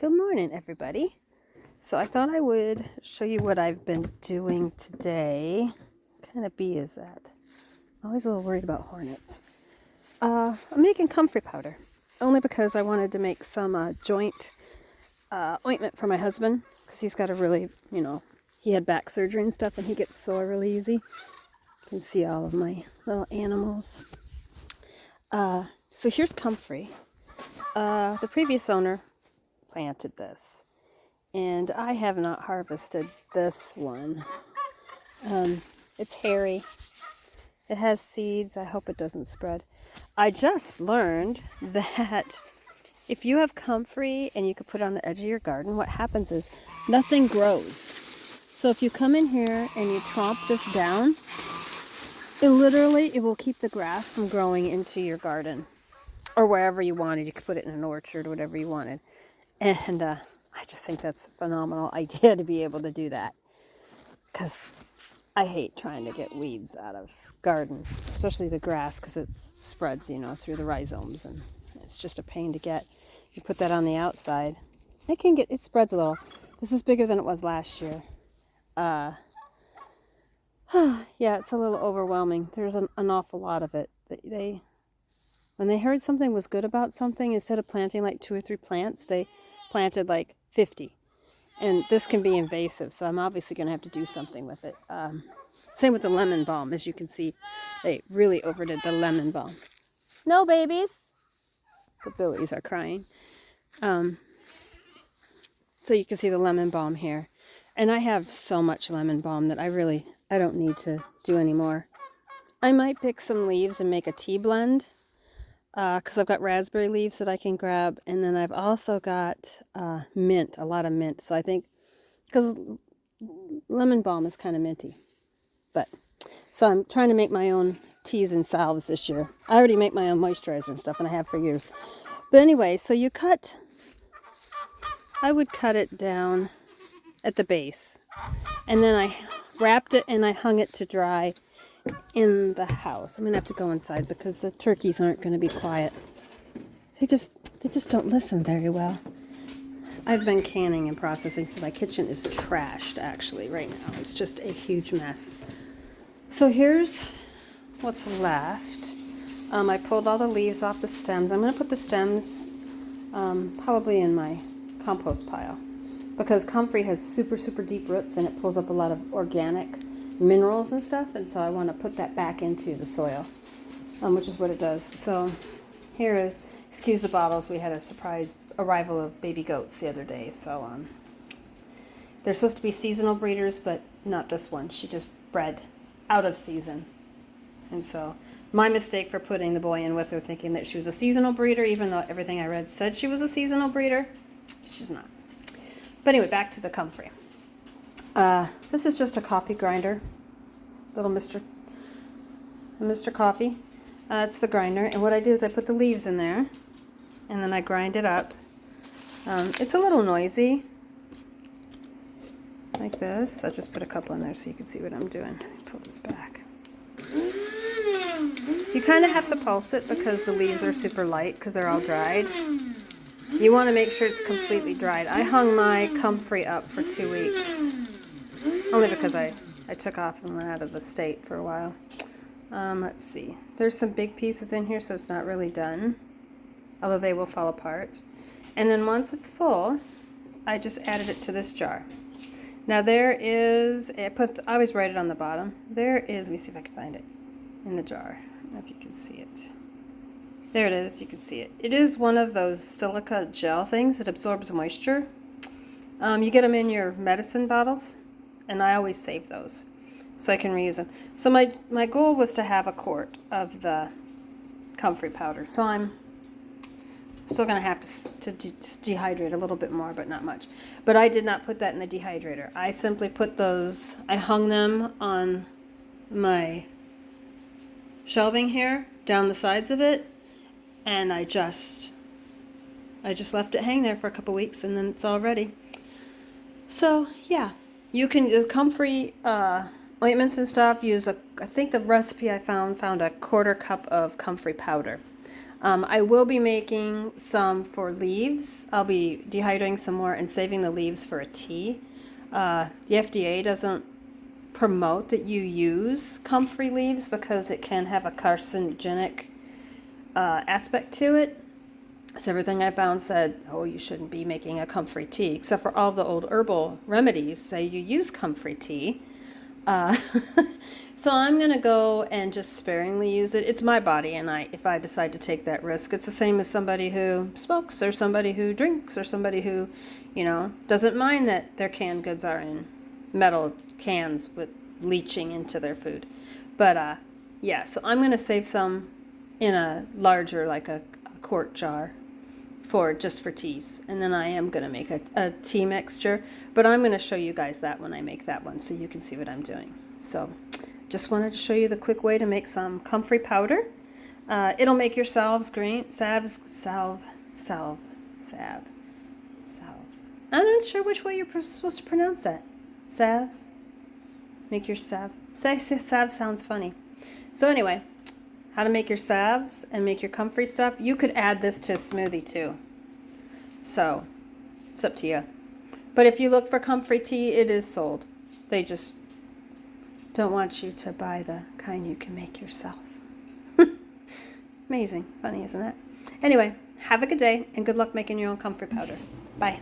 Good morning, everybody. So I thought I would show you what I've been doing today. What kind of bee is that? I'm always a little worried about hornets. I'm making comfrey powder, only because I wanted to make some joint ointment for my husband, because he's got a really, he had back surgery and stuff, and he gets sore really easy. You can see all of my little animals. So here's comfrey. The previous owner planted this, and I have not harvested this one. It's hairy. It has seeds. I hope it doesn't spread. I just learned that if you have comfrey and you could put it on the edge of your garden, what happens is nothing grows. So if you come in here and you tromp this down, it will keep the grass from growing into your garden or wherever you wanted. You could put it in an orchard or whatever you wanted. And I just think that's a phenomenal idea to be able to do that, because I hate trying to get weeds out of garden, especially the grass, because it spreads, through the rhizomes, and it's just a pain to get. You put that on the outside, it spreads a little. This is bigger than it was last year. Yeah, it's a little overwhelming. There's an awful lot of it. When they heard something was good about something, instead of planting like 2 or 3 plants, they planted like 50. And this can be invasive, so I'm obviously going to have to do something with it. Same with the lemon balm. As you can see, they really overdid the lemon balm. No babies! The billies are crying. So you can see the lemon balm here. And I have so much lemon balm that I don't need to do anymore. I might pick some leaves and make a tea blend, because I've got raspberry leaves that I can grab, and then I've also got mint, a lot of mint. So I think, because lemon balm is kind of minty, so I'm trying to make my own teas and salves this year. I already make my own moisturizer and stuff, and I have for years. But anyway, so I would cut it down at the base, and then I wrapped it and I hung it to dry in the house. I'm gonna have to go inside because the turkeys aren't going to be quiet. They just don't listen very well. I've been canning and processing, so my kitchen is trashed actually right now. It's just a huge mess. So here's what's left. I pulled all the leaves off the stems. I'm going to put the stems probably in my compost pile, because comfrey has super, super deep roots and it pulls up a lot of organic minerals and stuff, and so I want to put that back into the soil, which is what it does. So here is, excuse the bottles, we had a surprise arrival of baby goats the other day. So they're supposed to be seasonal breeders, but not this one. She just bred out of season, and so my mistake for putting the boy in with her, thinking that she was a seasonal breeder, even though everything I read said she was a seasonal breeder. She's not. But anyway, back to the comfrey. This is just a coffee grinder, little Mr. Coffee. It's the grinder, and what I do is I put the leaves in there, and then I grind it up. It's a little noisy, like this. I just put a couple in there so you can see what I'm doing. Pull this back. You kind of have to pulse it because the leaves are super light because they're all dried. You want to make sure it's completely dried. I hung my comfrey up for 2 weeks, only because I took off and went out of the state for a while. Let's see. There's some big pieces in here, so it's not really done, although they will fall apart. And then once it's full, I just added it to this jar. Now there is, I always write it on the bottom. There is, let me see if I can find it in the jar. I don't know if you can see it. There it is, you can see it. It is one of those silica gel things that absorbs moisture. You get them in your medicine bottles, and I always save those so I can reuse them. So my goal was to have a quart of the comfrey powder. So I'm still going to have to dehydrate a little bit more, but not much. But I did not put that in the dehydrator. I simply put those, I hung them on my shelving here, down the sides of it, and I just left it hang there for a couple weeks, and then it's all ready. So yeah, you can, the comfrey ointments and stuff, use I think the recipe I found a 1/4 cup of comfrey powder. I will be making some for leaves. I'll be dehydrating some more and saving the leaves for a tea. The FDA doesn't promote that you use comfrey leaves because it can have a carcinogenic aspect to it. So everything I found said, oh, you shouldn't be making a comfrey tea, except for all the old herbal remedies say you use comfrey tea. So I'm going to go and just sparingly use it. It's my body, and if I decide to take that risk, it's the same as somebody who smokes or somebody who drinks or somebody who, doesn't mind that their canned goods are in metal cans with leaching into their food. But yeah, so I'm going to save some in a larger, like a quart jar just for teas. And then I am going to make a tea mixture, but I'm going to show you guys that when I make that one so you can see what I'm doing. So just wanted to show you the quick way to make some comfrey powder. It'll make your salve. I'm not sure which way you're supposed to pronounce that. Salve? Make your salve. Say salve sounds funny. So anyway, how to make your salves and make your comfrey stuff. You could add this to a smoothie too. So it's up to you. But if you look for comfrey tea, it is sold. They just don't want you to buy the kind you can make yourself. Amazing. Funny, isn't it? Anyway, have a good day and good luck making your own comfrey powder. Bye.